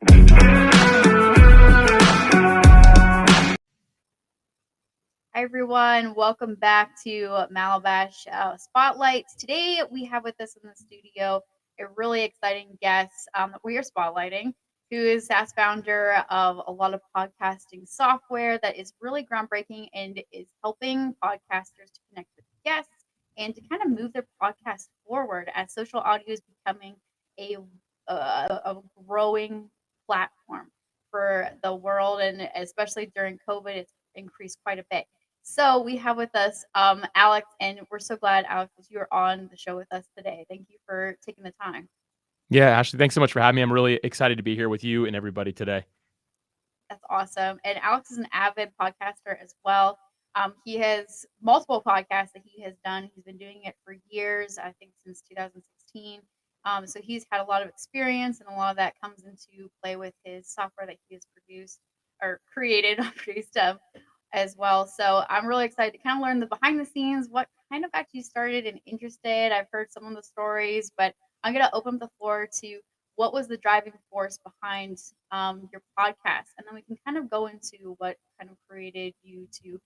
Hi, everyone. Welcome back to Malibash Spotlights. Today, we have with us in the studio a really exciting guest that we are spotlighting, who is Saas founder of a lot of podcasting software that is really groundbreaking and is helping podcasters to connect with guests and to kind of move their podcast forward as social audio is becoming a, a growing platform for the world, and especially during COVID, it's increased quite a bit. So we have with us Alex, and we're so glad, Alex, that you are on the show with us today. Thank you for taking the time. Yeah, Ashley, thanks so much for having me. I'm really excited to be here with you and everybody today. That's awesome. And Alex is an avid podcaster as well. He has multiple podcasts that he has done. He's been doing it for years, I think since 2016. So he's had a lot of experience, and a lot of that comes into play with his software that he has produced or created, produced as well. So I'm really excited to kind of learn the behind the scenes, what kind of got you started and interested. I've heard some of the stories, but I'm going to open the floor to what was the driving force behind your podcast, and then we can kind of go into what kind of created you to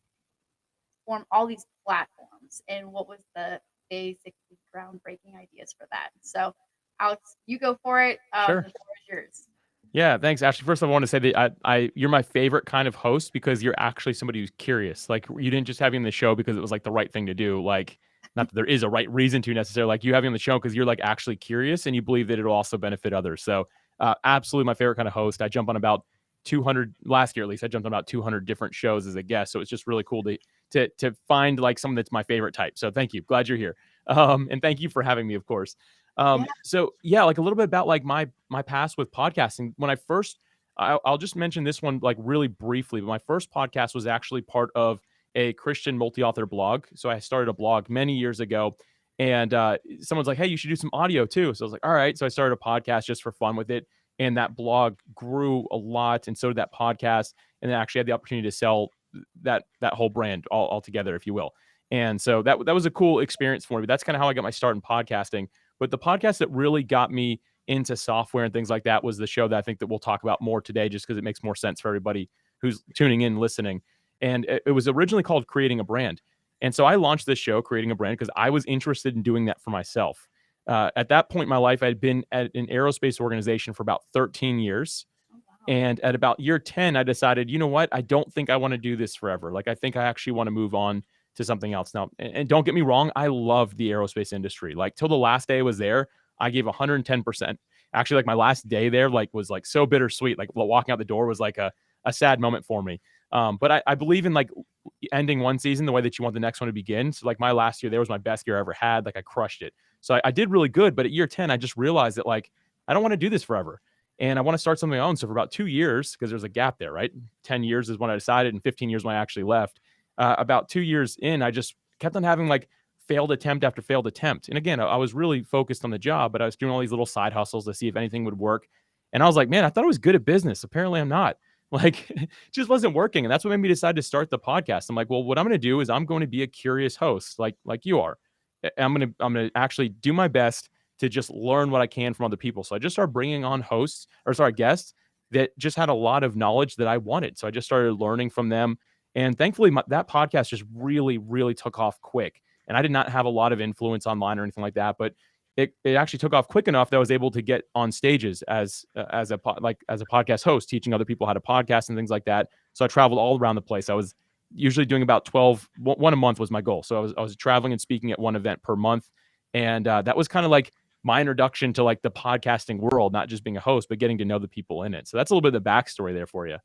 form all these platforms and what was the basically groundbreaking ideas for that. So, Alex, you go for it. Sure. The floor is yours. Yeah, thanks, Ashley. First, I want to say that you're my favorite kind of host because you're actually somebody who's curious. Like, you didn't just have me on the show because it was like the right thing to do. Like, not that there is a right reason to necessarily. Like, you having me on the show because you're like actually curious and you believe that it'll also benefit others. So, absolutely my favorite kind of host. I jump on about 200 last year, at least. I jumped on about 200 different shows as a guest. So it's just really cool to find like someone that's my favorite type. So thank you. Glad you're here. And thank you for having me, of course. Yeah. So yeah, like a little bit about like my past with podcasting. When I first, I'll just mention this one like really briefly. But my first podcast was actually part of a Christian multi-author blog. So I started a blog many years ago, and someone's like, "Hey, you should do some audio too." So I was like, "All right." So I started a podcast just for fun with it, and that blog grew a lot, and so did that podcast. And then actually had the opportunity to sell that whole brand all together, if you will. And so that was a cool experience for me. But that's kind of how I got my start in podcasting. But the podcast that really got me into software and things like that was the show that I think that we'll talk about more today, just because it makes more sense for everybody who's tuning in, listening. And it was originally called Creating a Brand. And so I launched this show, Creating a Brand, because I was interested in doing that for myself. At that point in my life, I had been at an aerospace organization for about 13 years. Oh, wow. And at about year 10, I decided, you know what? I don't think I want to do this forever. Like, I think I actually want to move on to something else. Now, and don't get me wrong, I loved the aerospace industry. Like, till the last day I was there, I gave 110%. Actually, like my last day there, like was like so bittersweet. Like walking out the door was like a sad moment for me. But I believe in like ending one season the way that you want the next one to begin. So like my last year there was my best year I ever had. Like I crushed it. So I did really good. But at year 10, I just realized that like I don't want to do this forever. And I want to start something of my own. So for about 2 years, because there's a gap there, right? 10 years is when I decided, and 15 years when I actually left. About 2 years in, I just kept on having like failed attempt after failed attempt. And again, I was really focused on the job, but I was doing all these little side hustles to see if anything would work. And I was like, man, I thought I was good at business. Apparently I'm not. Like, it just wasn't working. And that's what made me decide to start the podcast. I'm like, well, what I'm going to do is I'm going to be a curious host like you are. I'm going to actually do my best to just learn what I can from other people. So I just started bringing on guests that just had a lot of knowledge that I wanted. So I just started learning from them. And thankfully, that podcast just really, really took off quick. And I did not have a lot of influence online or anything like that, but it actually took off quick enough that I was able to get on stages as a podcast host, teaching other people how to podcast and things like that. So I traveled all around the place. I was usually doing about 1 a month was my goal. So I was traveling and speaking at one event per month. And that was kind of like my introduction to like the podcasting world, not just being a host, but getting to know the people in it. So that's a little bit of the backstory there for you.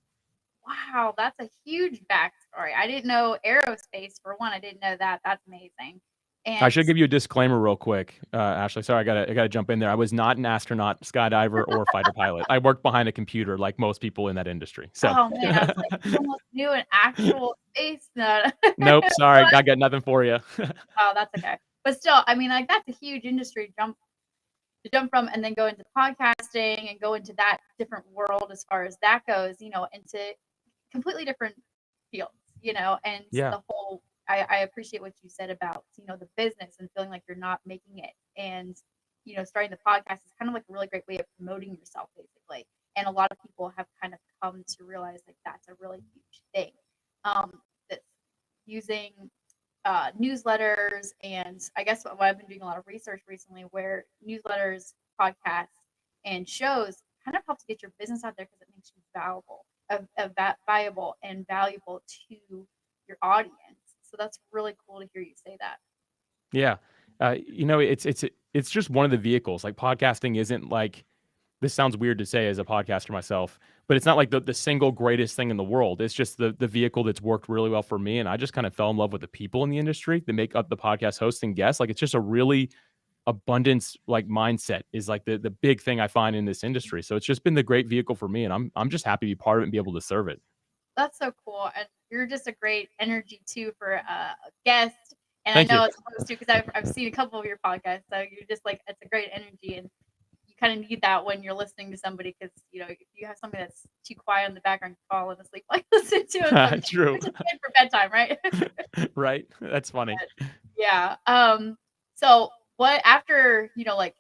Wow, that's a huge backstory. I didn't know aerospace for one. I didn't know that. That's amazing. I And should give you a disclaimer real quick, Ashley. Sorry, I gotta jump in there. I was not an astronaut, skydiver, or fighter pilot. I worked behind a computer like most people in that industry. So, oh man, I was like, you almost knew an actual space nut. nope, sorry, I got nothing for you. Oh, that's okay. But still, I mean, like that's a huge industry jump from and then go into podcasting and go into that different world as far as that goes, into completely different fields, and Yeah. the whole I appreciate what you said about, the business and feeling like you're not making it. And, starting the podcast is kind of like a really great way of promoting yourself basically. And a lot of people have kind of come to realize like that's a really huge thing. That's using newsletters, and I guess what I've been doing a lot of research recently, where newsletters, podcasts, and shows kind of helps get your business out there because it makes you valuable and valuable to your audience. So that's really cool to hear you say that. Yeah. It's just one of the vehicles. Like podcasting isn't like, this sounds weird to say as a podcaster myself, but it's not like the single greatest thing in the world. It's just the vehicle that's worked really well for me. And I just kind of fell in love with the people in the industry that make up the podcast hosts and guests. Like it's just a really abundance like mindset is like the big thing I find in this industry. So it's just been the great vehicle for me. And I'm just happy to be part of it and be able to serve it. That's so cool, and you're just a great energy too for a guest. And I Thank you. know it's supposed to because I've seen a couple of your podcasts, so you're just like it's a great energy, and you kind of need that when you're listening to somebody because if you have somebody that's too quiet in the background, you're falling asleep. Like listen to it sometimes, True. which is good for bedtime, right? Right. That's funny. Yeah. So what after like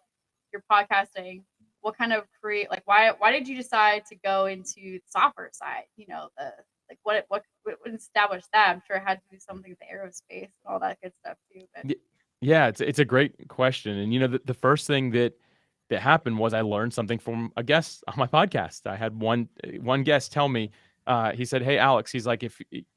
your podcasting, what kind of create like why did you decide to go into the software side? The like what established that? I'm sure it had to do something with the aerospace and all that good stuff too. But Yeah, it's a great question. And the first thing that happened was I learned something from a guest on my podcast. I had one guest tell me, he said, "Hey Alex," he's like, and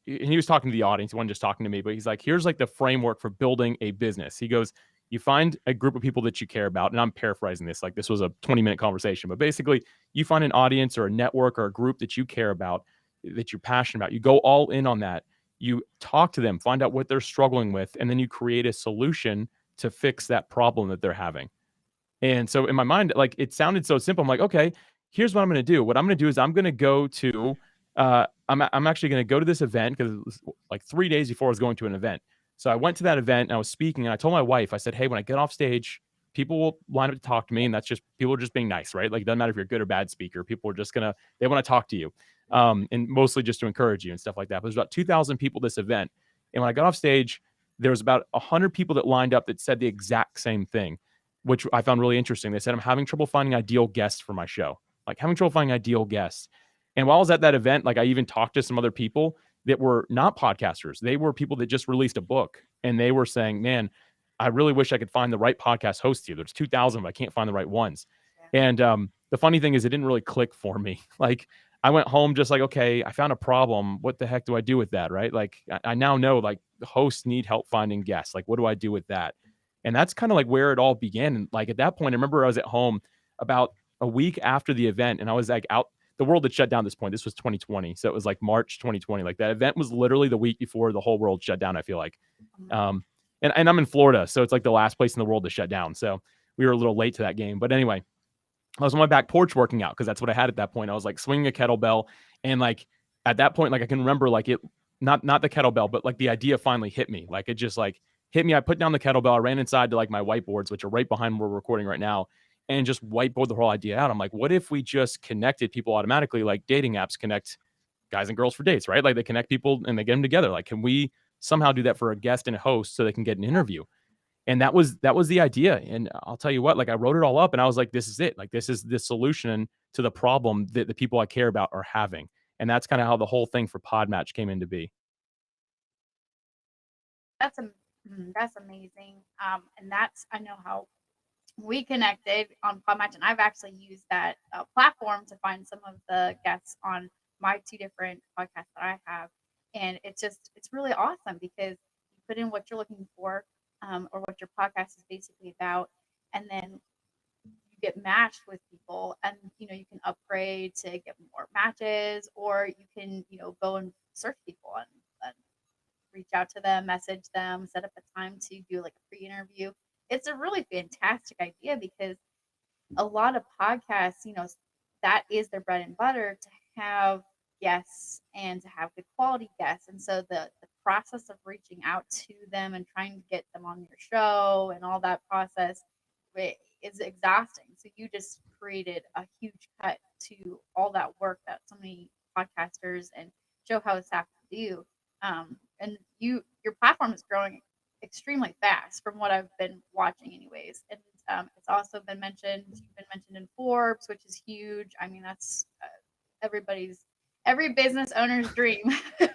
he was talking to the audience, he wasn't just talking to me, but he's like, "Here's like the framework for building a business." He goes, "You find a group of people that you care about," and I'm paraphrasing this, like this was a 20-minute conversation, but basically, you find an audience or a network or a group that you care about, that you're passionate about. You go all in on that. You talk to them, find out what they're struggling with, and then you create a solution to fix that problem that they're having. And so in my mind, like it sounded so simple. I'm like, okay, here's what I'm going to do. What I'm going to do is I'm going to go to, I'm actually going to go to this event because it was like 3 days before I was going to an event. So I went to that event and I was speaking and I told my wife, I said, hey, when I get off stage, people will line up to talk to me. And that's just, people are just being nice, right? Like it doesn't matter if you're a good or bad speaker. People are just they want to talk to you. And mostly just to encourage you and stuff like that. But there's about 2,000 people at this event. And when I got off stage, there was about 100 people that lined up that said the exact same thing, which I found really interesting. They said, I'm having trouble finding ideal guests for my show, like having trouble finding ideal guests. And while I was at that event, like I even talked to some other people that were not podcasters. They were people that just released a book and they were saying, man, I really wish I could find the right podcast host here. There's 2,000, but I can't find the right ones. yeah. And the funny thing is it didn't really click for me. Like I went home just like, okay, I found a problem. What the heck do I do with that? Right. Like I now know like the hosts need help finding guests. Like, what do I do with that? And that's kind of like where it all began. And like at that point, I remember I was at home about a week after the event and I was like out, the world had shut down at this point. This was 2020. So it was like March 2020. Like that event was literally the week before the whole world shut down, I feel like. Um, and I'm in Florida. So it's like the last place in the world to shut down. So we were a little late to that game. But anyway, I was on my back porch working out because that's what I had at that point. I was like swinging a kettlebell. And like at that point, like I can remember like it, not the kettlebell, but like the idea finally hit me. Like it just like hit me. I put down the kettlebell. I ran inside to like my whiteboards, which are right behind where we're recording right now, and just whiteboard the whole idea out. I'm like, what if we just connected people automatically, like dating apps connect guys and girls for dates, right? Like they connect people and they get them together. Like, can we somehow do that for a guest and a host so they can get an interview? And that was the idea. And I'll tell you what, like I wrote it all up and I was like, this is it. Like this is the solution to the problem that the people I care about are having. And that's kind of how the whole thing for PodMatch came into be. That's amazing. And that's I know how we connected on PodMatch, and I've actually used that platform to find some of the guests on my two different podcasts that I have, and it's really awesome because you put in what you're looking for, or what your podcast is basically about, and then you get matched with people, and you can upgrade to get more matches, or you can go and search people and reach out to them, message them, set up a time to do like a pre-interview. It's a really fantastic idea because a lot of podcasts, that is their bread and butter to have guests and to have good quality guests. And so the process of reaching out to them and trying to get them on your show and all that process is exhausting. So you just created a huge cut to all that work that so many podcasters and show hosts have to do. And your platform is growing extremely fast from what I've been watching anyways. And It's also been mentioned. You've been mentioned in Forbes, which is huge. I mean, that's every business owner's dream.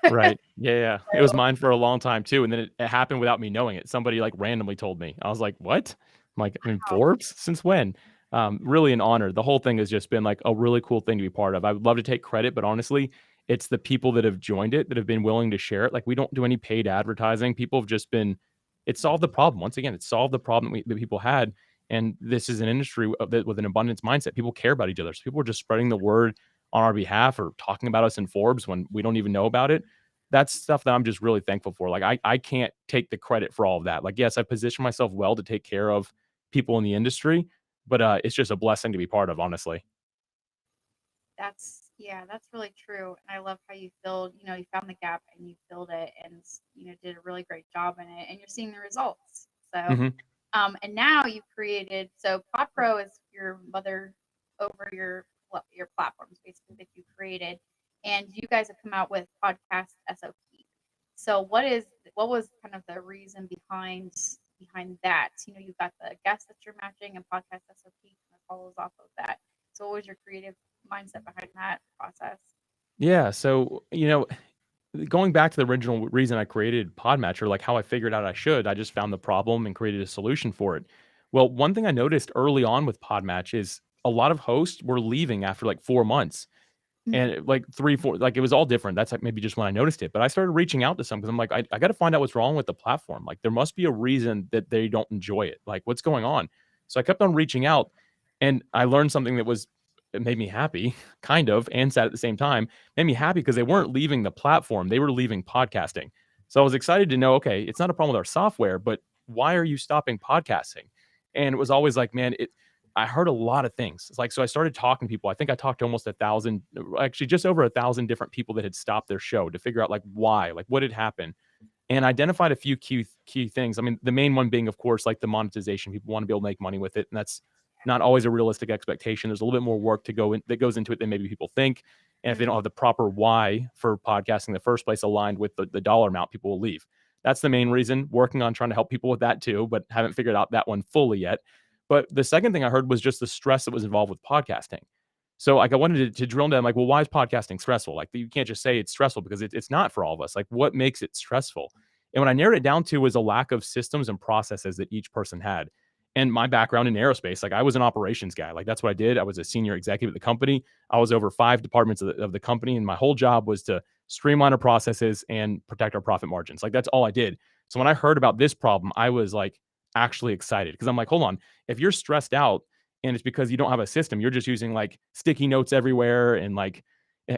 Right. Yeah, yeah. It was So mine for a long time too, and then it happened without me knowing it. Somebody, like, randomly told me. I was like, "What?" I'm like, "In wow, Forbes? Since when?" Really an honor. The whole thing has just been, like, a really cool thing to be part of. I would love to take credit, but honestly, it's the people that have joined it that have been willing to share it. Like, we don't do any paid advertising. People have just been it solved the problem. Once again, it solved the problem that people had, and this is an industry that with an abundance mindset. People care about each other. So people are just spreading the word on our behalf or talking about us in Forbes when we don't even know about it. That's stuff that I'm just really thankful for. Like, I can't take the credit for all of that. Like, yes, I position myself well to take care of people in the industry, but it's just a blessing to be part of, honestly. that's really true. And I love how you found the gap and you filled it and did a really great job in it and you're seeing the results. So Hmm. and now you've created so PodPro is your mother over your platforms basically that you created, and you guys have come out with podcast SOP. So what was kind of the reason behind that? You've got the guests that you're matching, and podcast SOP kind of follows off of that. So what was your creative mindset behind that process? Yeah. So, going back to the original reason I created PodMatch, or like how I figured out I just found the problem and created a solution for it. Well, one thing I noticed early on with PodMatch is a lot of hosts were leaving after like 4 months. Mhm. And like 3, 4, like, it was all different. That's, like, maybe just when I noticed it, but I started reaching out to some because 'cause I'm like, I gotta find out what's wrong with the platform. Like, there must be a reason that they don't enjoy it. Like, what's going on? So I kept on reaching out, and I learned something that was it made me happy, kind of, and sad at the same time. Made me happy because they weren't leaving the platform, they were leaving podcasting. So I was excited to know, okay, it's not a problem with our software, but why are you stopping podcasting? And it was always like, man, I heard a lot of things. It's like, so I started talking to people. I think I talked to almost 1,000, actually just over 1,000 different people that had stopped their show to figure out, like, why, like, what had happened, and identified a few key things. I mean, the main one being, of course, like the monetization. People want to be able to make money with it, and that's not always a realistic expectation. There's a little bit more work to go in that goes into it than maybe people think. And if they don't Mhm. have the proper why for podcasting in the first place aligned with the dollar amount, people will leave. That's the main reason. Working on trying to help people with that too, but haven't figured out that one fully yet. But the second thing I heard was just the stress that was involved with podcasting. So, like, I wanted to drill down, like, well, why is podcasting stressful? Like, you can't just say it's stressful because it's not for all of us. Like, what makes it stressful? And what I narrowed it down to was a lack of systems and processes that each person had. And my background in aerospace, like, I was an operations guy. Like, that's what I did. I was a senior executive at the company. I was over 5 departments of the company, and my whole job was to streamline our processes and protect our profit margins. Like, that's all I did. So when I heard about this problem, I was like actually excited because I'm like, hold on, if you're stressed out and it's because you don't have a system, you're just using like sticky notes everywhere and like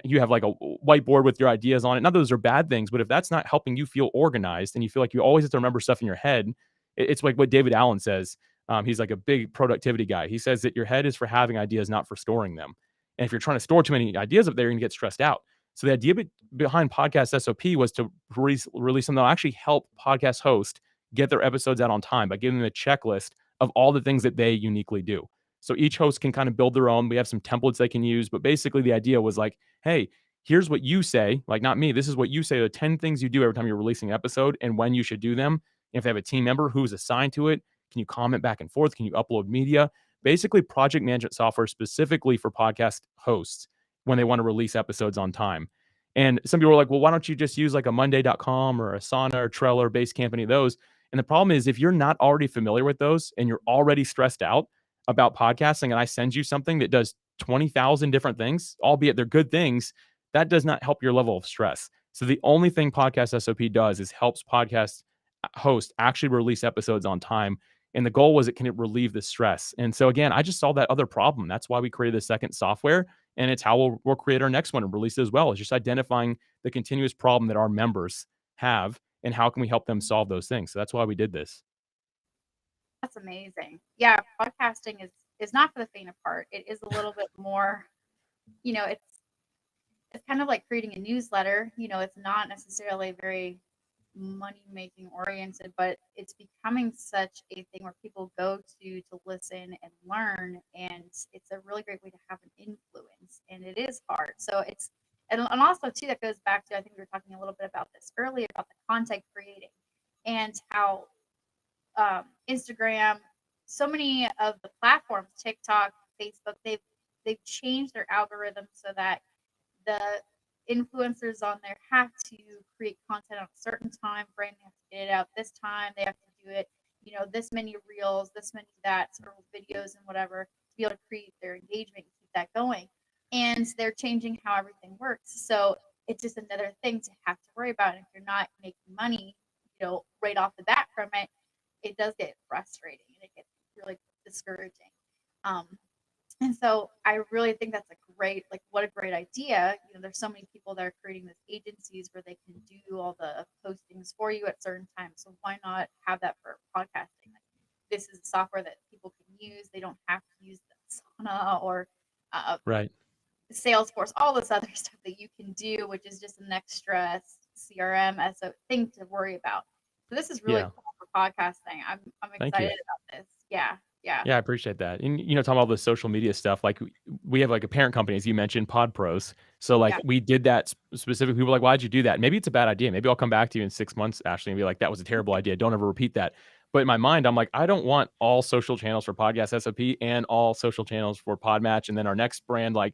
you have like a whiteboard with your ideas on it. Not that those are bad things, but if that's not helping you feel organized and you feel like you always have to remember stuff in your head, it's like what David Allen says. He's like a big productivity guy. He says that your head is for having ideas, not for storing them. And if you're trying to store too many ideas up there, you're gonna get stressed out. So the idea behind Podcast SOP was to release something that'll actually help podcast hosts get their episodes out on time by giving them a checklist of all the things that they uniquely do. So each host can kind of build their own. We have some templates they can use, but basically the idea was like, hey, here's what you say, like, not me. This is what you say, the 10 things you do every time you're releasing an episode and when you should do them. If they have a team member who's assigned to it, can you comment back and forth? Can you upload media? Basically, project management software specifically for podcast hosts when they want to release episodes on time. And some people were like, well, why don't you just use like a Monday.com or Asana or Trello or Basecamp, any of those? And the problem is, if you're not already familiar with those and you're already stressed out about podcasting, and I send you something that does 20,000 different things, albeit they're good things, that does not help your level of stress. So the only thing Podcast SOP does is helps podcast hosts actually release episodes on time. And the goal was, it can relieve the stress. And so again, I just saw that other problem. That's why we created the second software. And it's how we'll create our next one and release it as well. It's just identifying the continuous problem that our members have and how can we help them solve those things. So that's why we did this. That's amazing. Yeah, podcasting is not for the faint of heart. It is a little bit more, you know, it's kind of like creating a newsletter. It's not necessarily very money making oriented, but it's becoming such a thing where people go to listen and learn, and it's a really great way to have an influence. And it is hard. So and also too, that goes back to, I think we were talking a little bit about this earlier about the content creating and how Instagram. so many of the platforms, TikTok, Facebook, they've changed their algorithm so that the influencers on there have to create content on a certain time frame. They have to get it out this time. They have to do it, this many reels, this many that sort of videos and whatever to be able to create their engagement and keep that going. And they're changing how everything works. So it's just another thing to have to worry about. And if you're not making money, right off the bat from it, it does get frustrating and it gets really discouraging. Um, and so I really think that's what a great idea. There's so many people that are creating these agencies where they can do all the postings for you at certain times. So why not have that for podcasting? Like, this is software that people can use. They don't have to use the Asana or Right. Salesforce, all this other stuff that you can do, which is just an extra CRM as a thing to worry about. So this is really Yeah. cool for podcasting. I'm Thank excited you. about this. Yeah. Yeah. Yeah, I appreciate that. And talking about all the social media stuff, like we have like a parent company, as you mentioned, PodPros. So like Yeah. we did that specific. People were like, why'd you do that? Maybe it's a bad idea. Maybe I'll come back to you in 6 months, Ashley, and be like, that was a terrible idea. Don't ever repeat that. But in my mind, I'm like, I don't want all social channels for Podcast SOP and all social channels for PodMatch. And then our next brand, like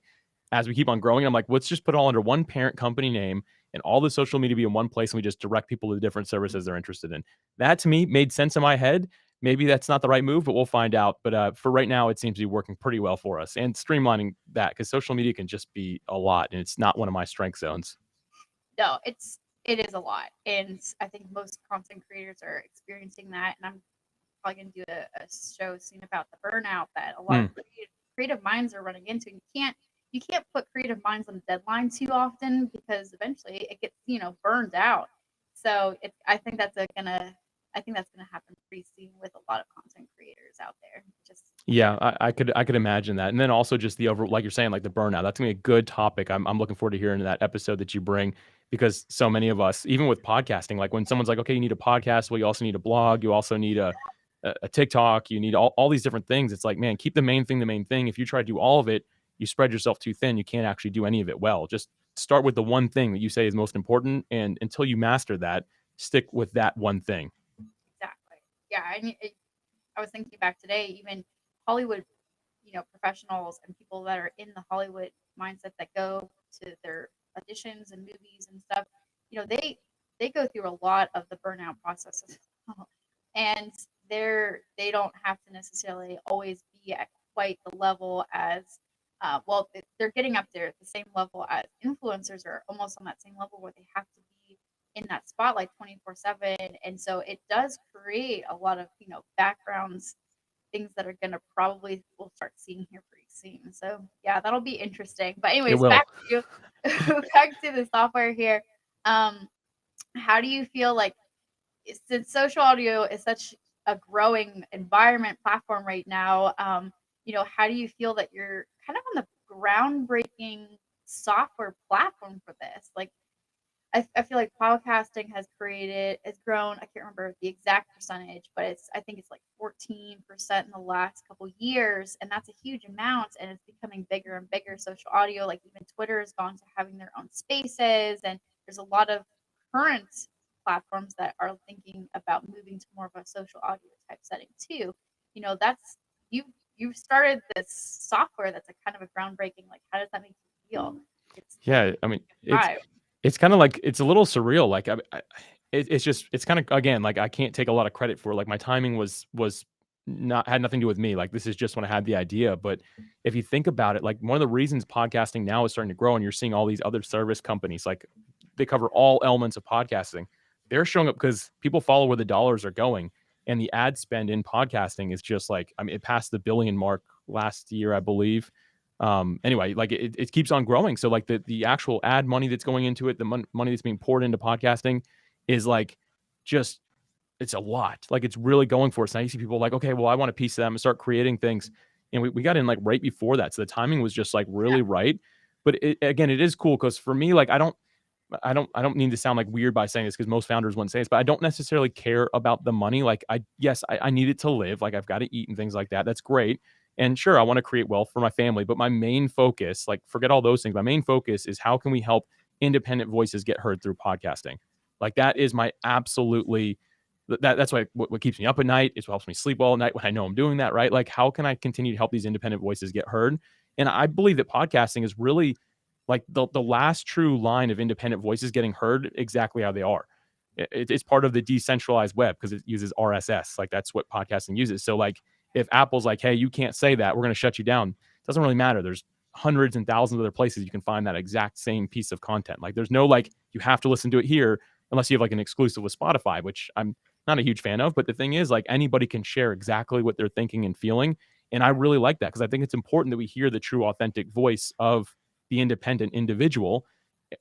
as we keep on growing, I'm like, let's just put it all under one parent company name and all the social media be in one place, and we just direct people to the different services they're interested in. That to me made sense in my head. Maybe that's not the right move, but we'll find out. But for right now, it seems to be working pretty well for us and streamlining that, because social media can just be a lot, and it's not one of my strength zones. No, it is a lot, and I think most content creators are experiencing that. And I'm probably going to do a show soon about the burnout that a lot of creative minds are running into. And you can't put creative minds on a deadline too often, because eventually it gets burned out. So I think that's gonna happen pretty soon with a lot of content creators out there. Just Yeah, I could imagine that. And then also just the over, like you're saying, like the burnout. That's gonna be a good topic. I'm looking forward to hearing that episode that you bring, because so many of us, even with podcasting, like when someone's like, okay, you need a podcast, well, you also need a blog, you also need a TikTok, you need all these different things. It's like, man, keep the main thing the main thing. If you try to do all of it, you spread yourself too thin. You can't actually do any of it well. Just start with the one thing that you say is most important, and until you master that, stick with that one thing. exactly. Yeah, I was thinking back today, even Hollywood, professionals and people that are in the Hollywood mindset that go to their auditions and movies and stuff, they go through a lot of the burnout processes, and they don't have to necessarily always be at quite the level as they're getting up there at the same level as influencers, or almost on that same level where they have to be in that spotlight 24/7. And so it does create a lot of backgrounds, things that are gonna probably we'll start seeing here pretty soon. So yeah, that'll be interesting. But It anyways, will. back to you. Back to the software here. Um, how do you feel like, since social audio is such a growing environment platform right now, how do you feel that you're kind of on the groundbreaking software platform for this? Like, I feel like podcasting has grown. I can't remember the exact percentage, but I think it's like 14% in the last couple years, and that's a huge amount. And it's becoming bigger and bigger. Social audio, like even Twitter, has gone to having their own spaces, and there's a lot of current platforms that are thinking about moving to more of a social audio type setting too. That's you. You've started this software that's a kind of a groundbreaking. Like, how does that make you feel? It's Yeah, I mean, it's five. it's kind of like, it's a little surreal. Like it's just, it's kind of, again, like I can't take a lot of credit for, like my timing was not, had nothing to do with me. Like this is just when I had the idea. But if you think about it, like one of the reasons podcasting now is starting to grow, and you're seeing all these other service companies, like they cover all elements of podcasting. They're showing up because people follow where the dollars are going, and the ad spend in podcasting is just like, I mean, it passed the billion mark last year, I believe. Anyway, like it keeps on growing. So like the actual ad money that's going into it, the money that's being poured into podcasting is like, just, it's a lot. Like it's really going for us. And I see people like, okay, well, I want a piece of that and start creating things. And we got in like right before that. So the timing was just like really right. But again, it is cool because for me, like I don't mean to sound like weird by saying this, because most founders wouldn't say this, but I don't necessarily care about the money. Like I need it to live. Like I've got to eat and things like that. That's great. And sure, I want to create wealth for my family, but my main focus, like forget all those things. My main focus is how can we help independent voices get heard through podcasting? Like that is my absolutely That's what keeps me up at night. It's what helps me sleep well at night when I know I'm doing that, right? Like, how can I continue to help these independent voices get heard? And I believe that podcasting is really like the last true line of independent voices getting heard exactly how they are. It's part of the decentralized web because it uses RSS. Like, that's what podcasting uses. So like, if Apple's like, hey, you can't say that, we're going to shut you down, it doesn't really matter. There's hundreds and thousands of other places you can find that exact same piece of content. Like, there's no like, you have to listen to it here unless you have like an exclusive with Spotify, which I'm not a huge fan of. But the thing is, like, anybody can share exactly what they're thinking and feeling. And I really like that because I think it's important that we hear the true, authentic voice of the independent individual,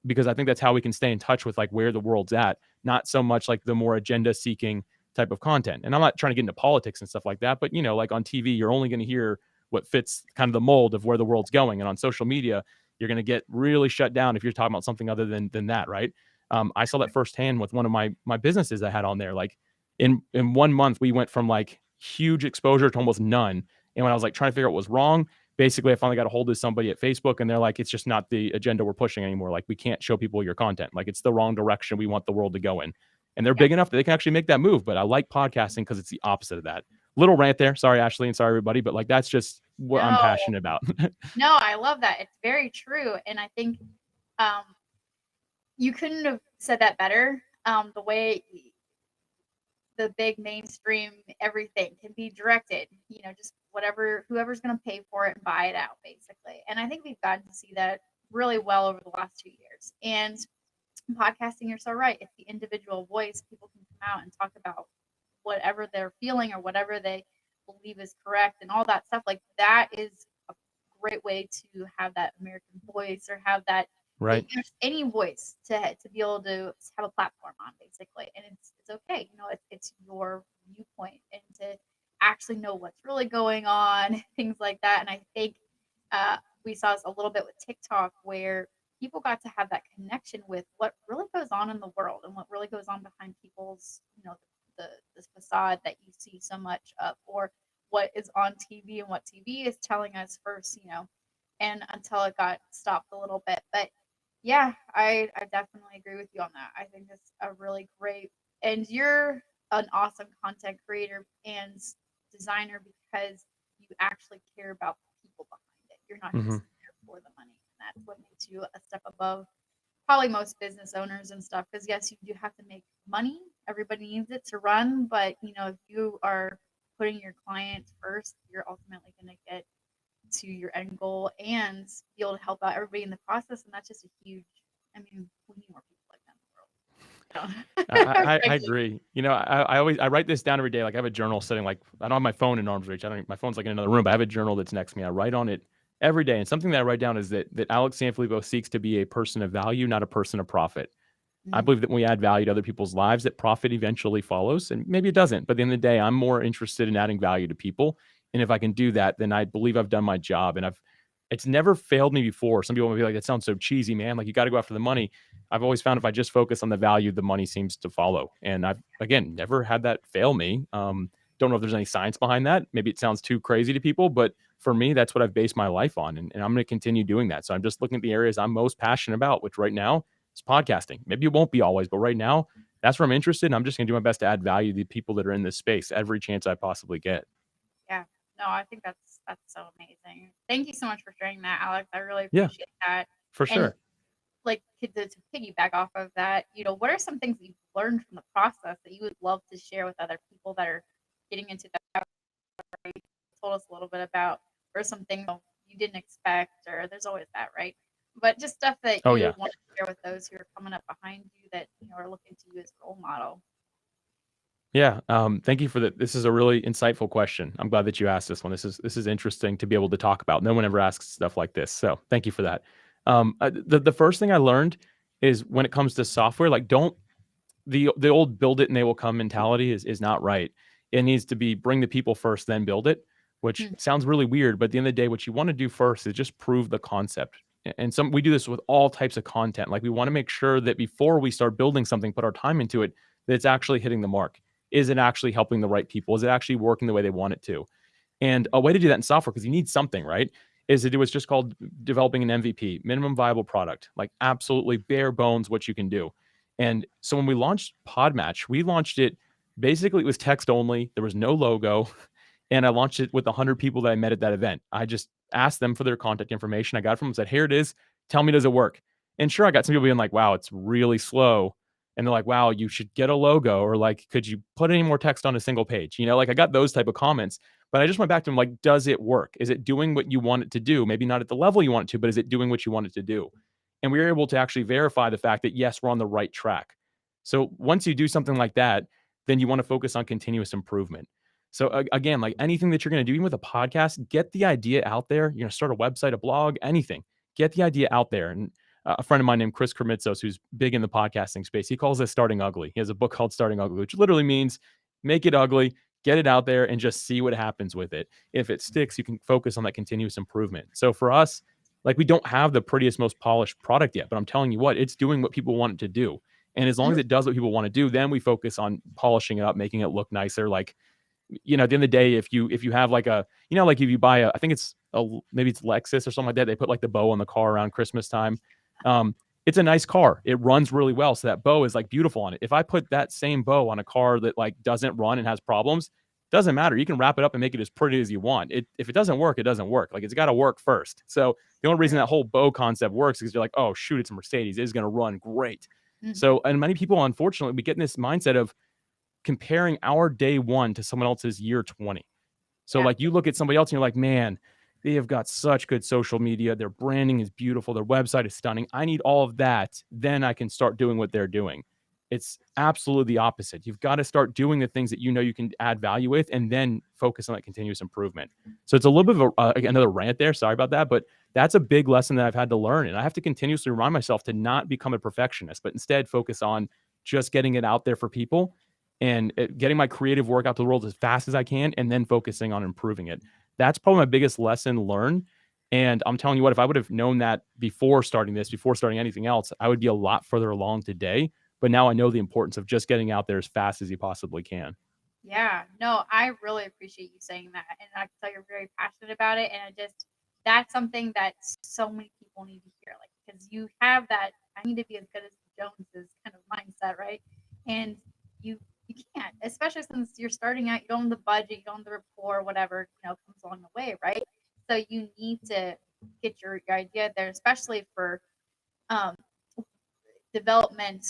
because I think that's how we can stay in touch with like where the world's at, not so much like the more agenda seeking type of content. And I'm not trying to get into politics and stuff like that, but you know, like on TV, you're only going to hear what fits kind of the mold of where the world's going. And on social media, you're going to get really shut down if you're talking about something other than that, right? I saw that firsthand with one of my businesses I had on there. Like in 1 month, we went from like huge exposure to almost none. And when I was like trying to figure out what was wrong, basically I finally got a hold of somebody at Facebook and they're like, it's just not the agenda we're pushing anymore. Like, we can't show people your content. Like, it's the wrong direction we want the world to go in. And they're big enough that they can actually make that move. But I like podcasting because it's the opposite of that. Little rant there. Sorry, Ashley, and sorry, everybody. But like, that's just what I'm passionate about. No, I love that. It's very true. And I think you couldn't have said that better. The way the big mainstream everything can be directed, just whatever, whoever's going to pay for it and buy it out, basically. And I think we've gotten to see that really well over the last 2 years. And podcasting, you're so right. It's the individual voice. People can come out and talk about whatever they're feeling or whatever they believe is correct and all that stuff. Like, that is a great way to have that American voice, or have that Right. any voice to be able to have a platform on, basically. And it's okay. It's your viewpoint, and to actually know what's really going on, things like that. And I think we saw this a little bit with TikTok, where people got to have that connection with what really goes on in the world and what really goes on behind people's, the facade that you see so much of, or what is on TV and what TV is telling us first, and until it got stopped a little bit. But yeah, I definitely agree with you on that. I think it's a really great, and you're an awesome content creator and designer because you actually care about the people behind it. You're not just there for the money. And that's what makes you a step above probably most business owners and stuff. Because yes, you do have to make money. Everybody needs it to run. But if you are putting your client first, you're ultimately going to get to your end goal and be able to help out everybody in the process. And that's just a huge, we need more people like that in the world. I agree. I write this down every day. Like, I have a journal sitting, like, I don't have my phone in arm's reach. My phone's like in another room, but I have a journal that's next to me. I write on it every day. And something that I write down is that Alex Sanfilippo seeks to be a person of value, not a person of profit. I believe that when we add value to other people's lives, that profit eventually follows, and maybe it doesn't. But at the end of the day, I'm more interested in adding value to people. And if I can do that, then I believe I've done my job. And it's never failed me before. Some people will be like, that sounds so cheesy, man. Like, you got to go after the money. I've always found if I just focus on the value, the money seems to follow. And I've, again, never had that fail me. Don't know if there's any science behind that. Maybe it sounds too crazy to people, but for me, that's what I've based my life on. And I'm going to continue doing that. So I'm just looking at the areas I'm most passionate about, which right now is podcasting. Maybe it won't be always, but right now, that's where I'm interested in. I'm just going to do my best to add value to the people that are in this space every chance I possibly get. Yeah. No, I think that's so amazing. Thank you so much for sharing that, Alex. I really appreciate that. For sure. And like, to piggyback off of that, what are some things that you've learned from the process that you would love to share with other people that are getting into that? You told us a little bit about, or some things you didn't expect, or there's always that, right? But just stuff that you would want to share with those who are coming up behind you that are looking to you as a role model. Yeah. Thank you for that. This is a really insightful question. I'm glad that you asked this one. This is interesting to be able to talk about. No one ever asks stuff like this. So thank you for that. The first thing I learned is when it comes to software, like, the old build it and they will come mentality is not right. It needs to be bring the people first, then build it, which sounds really weird. But at the end of the day, what you want to do first is just prove the concept. And we do this with all types of content. Like, we want to make sure that before we start building something, put our time into it, that it's actually hitting the mark. Is it actually helping the right people? Is it actually working the way they want it to? And a way to do that in software, because you need something, right, is to do what's just called developing an MVP, minimum viable product, like absolutely bare bones what you can do. And so when we launched PodMatch, we launched it Basically, it was text only. There was no logo. And I launched it with 100 people that I met at that event. I just asked them for their contact information. I got it from them, said, here it is. Tell me, does it work? And sure, I got some people being like, wow, it's really slow. And they're like, wow, you should get a logo, or like, could you put any more text on a single page? You know, like I got those type of comments, but I just went back to them like, does it work? Is it doing what you want it to do? Maybe not at the level you want it to, but is it doing what you want it to do? And we were able to actually verify the fact that yes, we're on the right track. So once you do something like that, then you want to focus on continuous improvement. So again, like anything that you're going to do, even with a podcast, get the idea out there. You know, start a website, a blog, anything. Get the idea out there. And a friend of mine named Chris Kermitzos, who's big in the podcasting space, he calls this starting ugly. He has a book called Starting Ugly, which literally means make it ugly, get it out there, and just see what happens with it. If it sticks, you can focus on that continuous improvement. So for us, like we don't have the prettiest, most polished product yet, but I'm telling you what, it's doing what people want it to do. And as long as it does what people want to do, then we focus on polishing it up, making it look nicer. Like, you know, at the end of the day, if you have like a, you know, like if you buy a, I think it's a, maybe it's Lexus or something like that, they put like the bow on the car around Christmas time. It's a nice car. It runs really well. So that bow is like beautiful on it. If I put that same bow on a car that like doesn't run and has problems, doesn't matter. You can wrap it up and make it as pretty as you want. If it doesn't work, it doesn't work. Like it's got to work first. So the only reason that whole bow concept works is you're like, oh shoot, it's a Mercedes. It's going to run great. Mm-hmm. So, and many people, unfortunately, we get in this mindset of comparing our day one to someone else's year 20. So like you look at somebody else and you're like, man, they have got such good social media. Their branding is beautiful. Their website is stunning. I need all of that. Then I can start doing what they're doing. It's absolutely the opposite. You've got to start doing the things that you know you can add value with and then focus on that continuous improvement. So it's a little bit of another rant there. Sorry about that. But that's a big lesson that I've had to learn. And I have to continuously remind myself to not become a perfectionist, but instead focus on just getting it out there for people and getting my creative work out to the world as fast as I can, and then focusing on improving it. That's probably my biggest lesson learned. And I'm telling you what, if I would have known that before starting this, before starting anything else, I would be a lot further along today. But now I know the importance of just getting out there as fast as you possibly can. Yeah, no, I really appreciate you saying that. And I can tell you're very passionate about it. And that's something that so many people need to hear. Like, because you have that, I need to be as good as the Joneses kind of mindset, right? And you can't, especially since you're starting out, you don't have the budget, you don't have the rapport, whatever, comes along the way, right? So you need to get your idea there, especially for um, development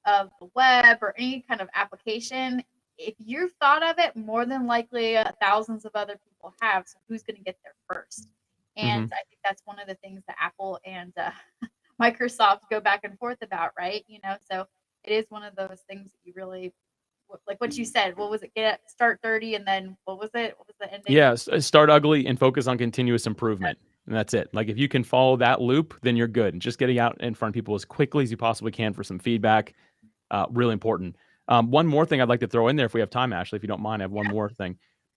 of the web or any kind of application. If you've thought of it, more than likely thousands of other people have. So who's going to get there first? And I think that's one of the things that Apple and Microsoft go back and forth about, right? So it is one of those things that you really, like what you said, what was it? Start 30 and then what was it? What was the ending? Yeah, start ugly and focus on continuous improvement. And that's it. Like if you can follow that loop, then you're good. And just getting out in front of people as quickly as you possibly can for some feedback, really important. One more thing I'd like to throw in there if we have time, Ashley, if you don't mind, I have one more thing.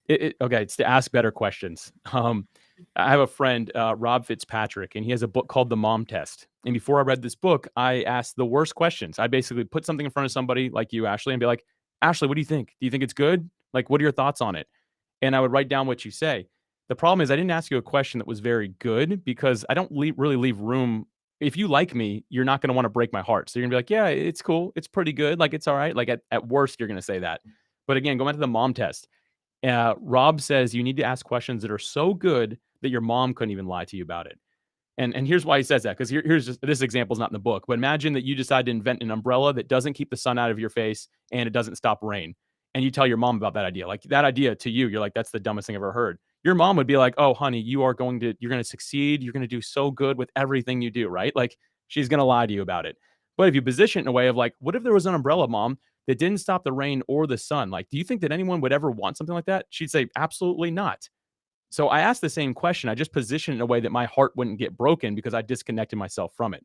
Okay, it's to ask better questions. I have a friend, Rob Fitzpatrick, and he has a book called The Mom Test. And before I read this book, I asked the worst questions. I basically put something in front of somebody like you, Ashley, and be like, Ashley, what do you think? Do you think it's good? Like, what are your thoughts on it? And I would write down what you say. The problem is I didn't ask you a question that was very good because I don't really leave room. If you like me, you're not going to want to break my heart. So you're gonna be like, yeah, it's cool. It's pretty good. Like, it's all right. Like at worst, you're going to say that. But again, going back to the mom test, Rob says you need to ask questions that are so good that your mom couldn't even lie to you about it. And here's why he says that, because here's just, this example is not in the book, but imagine that you decide to invent an umbrella that doesn't keep the sun out of your face and it doesn't stop rain. And you tell your mom about that idea. Like that idea to you, you're like, that's the dumbest thing I've ever heard. Your mom would be like, oh, honey, you're going to succeed. You're going to do so good with everything you do, right? Like she's going to lie to you about it. But if you position it in a way of like, what if there was an umbrella, mom, that didn't stop the rain or the sun? Like, do you think that anyone would ever want something like that? She'd say, absolutely not. So I asked the same question. I just positioned it in a way that my heart wouldn't get broken because I disconnected myself from it.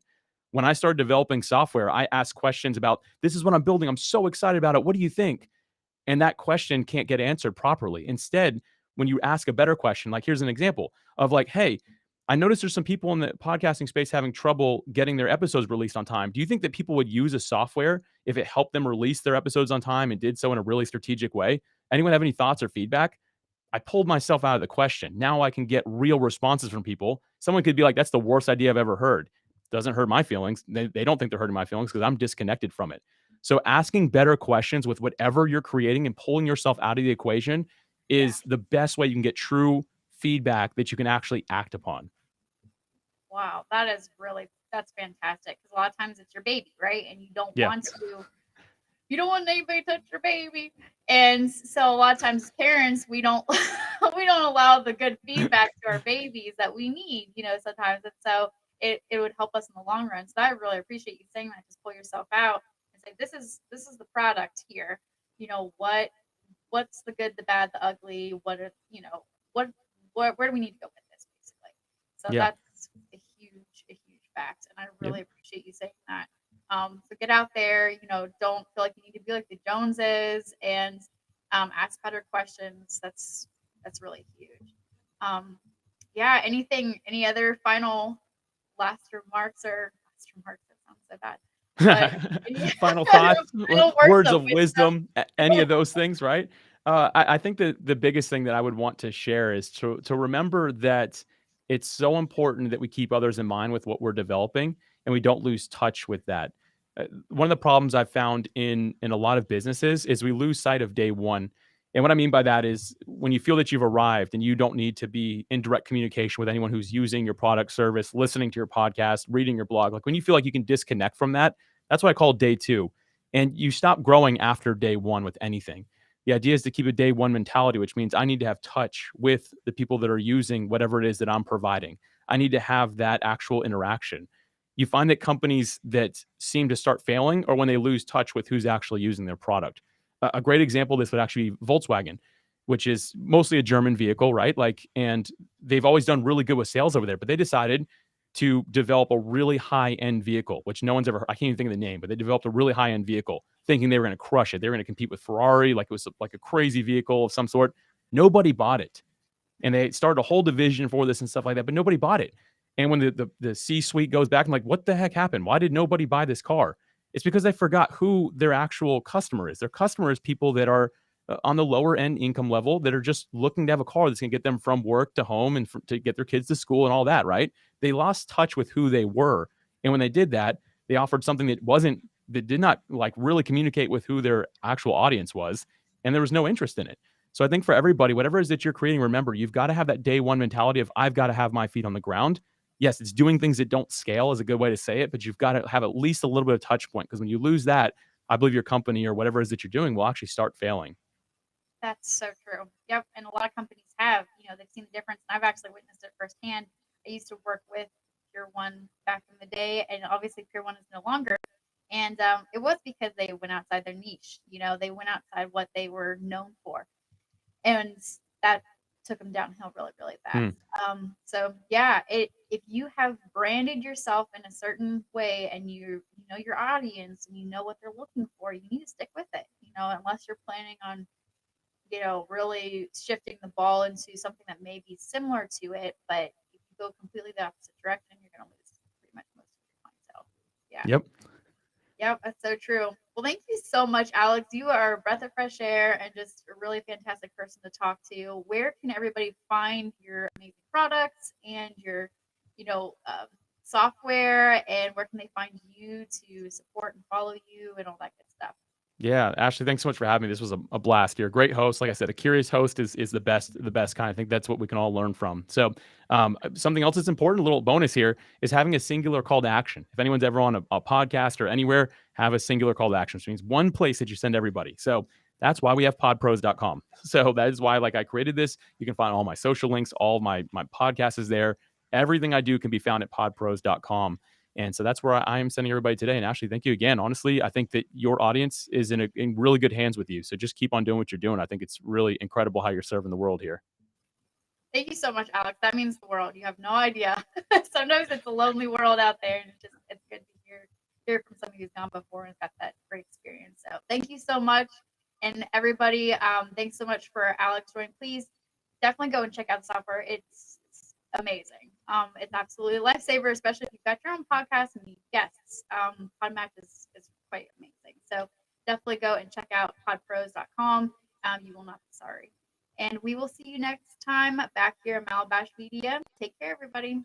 When I started developing software, I asked questions about, this is what I'm building. I'm so excited about it. What do you think? And that question can't get answered properly. Instead, when you ask a better question, like here's an example of like, hey, I noticed there's some people in the podcasting space having trouble getting their episodes released on time. Do you think that people would use a software if it helped them release their episodes on time and did so in a really strategic way? Anyone have any thoughts or feedback? I pulled myself out of the question. Now I can get real responses from people. Someone could be like, that's the worst idea I've ever heard. Doesn't hurt my feelings. They don't think they're hurting my feelings because I'm disconnected from it. So asking better questions with whatever you're creating and pulling yourself out of the equation Yeah. is the best way you can get true feedback that you can actually act upon. Wow, that's fantastic. Because a lot of times it's your baby, right? And Yeah. you don't want anybody to touch your baby. And so a lot of times as parents, we don't we don't allow the good feedback to our babies that we need, sometimes. And so it would help us in the long run. So I really appreciate you saying that. Just pull yourself out and say, this is the product here. What's the good, the bad, the ugly, what where do we need to go with this, basically. So Yeah. that's a huge fact. And I Yep. really appreciate you saying that. So get out there, don't feel like you need to be like the Joneses, and ask better questions. That's really huge. Um, yeah. Any other last remarks or last remarks? That sounds so bad. But any Final thoughts, final words words of of wisdom, any of those things, right? I think that the biggest thing that I would want to share is to remember that it's so important that we keep others in mind with what we're developing, and we don't lose touch with that. One of the problems I've found in a lot of businesses is we lose sight of day one. And what I mean by that is when you feel that you've arrived and you don't need to be in direct communication with anyone who's using your product, service, listening to your podcast, reading your blog, like when you feel like you can disconnect from that, that's what I call day two. And you stop growing after day one with anything. The idea is to keep a day one mentality, which means I need to have touch with the people that are using whatever it is that I'm providing. I need to have that actual interaction. You find that companies that seem to start failing or when they lose touch with who's actually using their product. A great example of this would actually be Volkswagen, which is mostly a German vehicle, right? And they've always done really good with sales over there, but they decided to develop a really high end vehicle, which no one's ever, I can't even think of the name, but they developed a really high end vehicle thinking they were going to crush it. They were going to compete with Ferrari, like it was like a crazy vehicle of some sort. Nobody bought it. And they started a whole division for this and stuff like that, but nobody bought it. And when the C-suite goes back, I'm like, what the heck happened? Why did nobody buy this car? It's because they forgot who their actual customer is. Their customer is people that are on the lower end income level that are just looking to have a car that's going to get them from work to home and to get their kids to school and all that, right? They lost touch with who they were. And when they did that, they offered something that did not like really communicate with who their actual audience was. And there was no interest in it. So I think for everybody, whatever it is that you're creating, remember, you've got to have that day one mentality of I've got to have my feet on the ground. Yes, it's doing things that don't scale is a good way to say it, but you've got to have at least a little bit of touch point because when you lose that, I believe your company or whatever it is that you're doing will actually start failing. That's so true. Yep. And a lot of companies have, they've seen the difference. And I've actually witnessed it firsthand. I used to work with Pure One back in the day, and obviously Pure One is no longer. And it was because they went outside their niche. They went outside what they were known for, and that took them downhill really, really Hmm. fast. So yeah, if you have branded yourself in a certain way, and you know your audience and you know what they're looking for, you need to stick with it. Unless you're planning on really shifting the ball into something that may be similar to it. But if you go completely the opposite direction, you're going to lose pretty much most of your clientele. Yeah. Yep. Yep. That's so true. Well, thank you so much, Alex. You are a breath of fresh air and just a really fantastic person to talk to. Where can everybody find your amazing products and your, software, and where can they find you to support and follow you and all that good stuff? Yeah, Ashley, thanks so much for having me. This was a blast. You're a great host. Like I said, a curious host is the best kind. I think that's what we can all learn from. So, something else that's important, a little bonus here, is having a singular call to action. If anyone's ever on a podcast or anywhere, have a singular call to action, which means one place that you send everybody. So that's why we have podpros.com. So that is why, like, I created this. You can find all my social links, all my podcast is there. Everything I do can be found at podpros.com. And so that's where I am sending everybody today. And Ashley, thank you again. Honestly, I think that your audience is in really good hands with you. So just keep on doing what you're doing. I think it's really incredible how you're serving the world here. Thank you so much, Alex. That means the world. You have no idea. Sometimes it's a lonely world out there, and it's good to hear from somebody who's gone before and got that great experience. So thank you so much, and everybody. Thanks so much for Alex joining. Please definitely go and check out the software. It's amazing. It's absolutely a lifesaver, especially if you've got your own podcast and need guests. PodMatch is quite amazing. So definitely go and check out podpros.com. You will not be sorry. And we will see you next time back here at Malibash Media. Take care, everybody.